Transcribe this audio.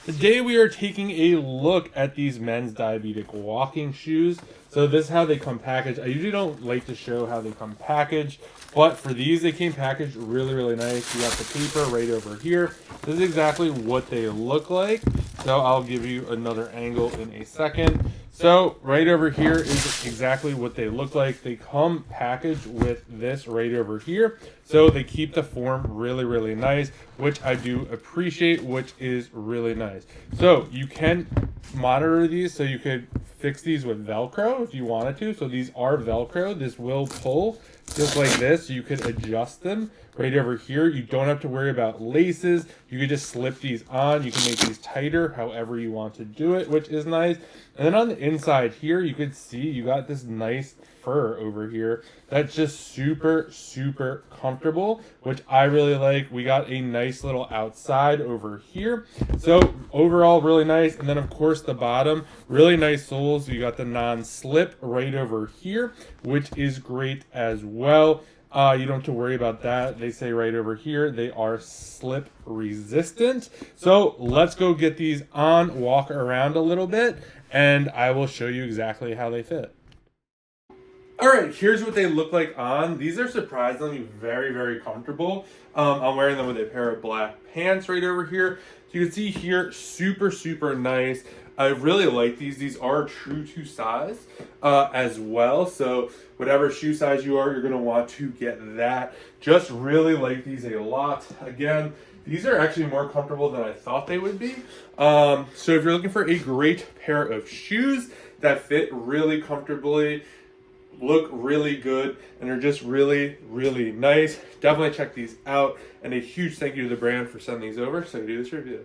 Today we are taking a look at these men's diabetic walking shoes. So this is how they come packaged. I usually don't like to show how they come packaged, but for these they came packaged really nice. You got the paper right over here. This is exactly what they look like. So I'll give you another angle in a second. So right over here is exactly what they look like. They come packaged with this right over here. So they keep the form really nice, which I do appreciate, which is really nice. So you can monitor these, so you could fix these with Velcro if you wanted to. So these are Velcro. This will pull just like this. You could adjust them right over here. You don't have to worry about laces. You could just slip these on. You can make these tighter however you want to do it, which is nice. And then on the inside here, you could see you got this nice fur over here that's just super comfortable, which I really like. We got a nice little outside over here, so overall really nice. And then of course the bottom, really nice soles. You got the non-slip right over here, which is great as well. You don't have to worry about that. They say right over here they are slip resistant. So let's go get these on, walk around a little bit, and I will show you exactly how they fit. All right, here's what they look like on. These are surprisingly very comfortable. I'm wearing them with a pair of black pants right over here. So you can see here, super nice. I really like these. These are true to size as well. So whatever shoe size you are, you're gonna want to get that. Just really like these a lot. Again, these are actually more comfortable than I thought they would be. So if you're looking for a great pair of shoes that fit really comfortably, look really good, and are just really nice, definitely check these out. And a huge thank you to the brand for sending these over so I can do this review.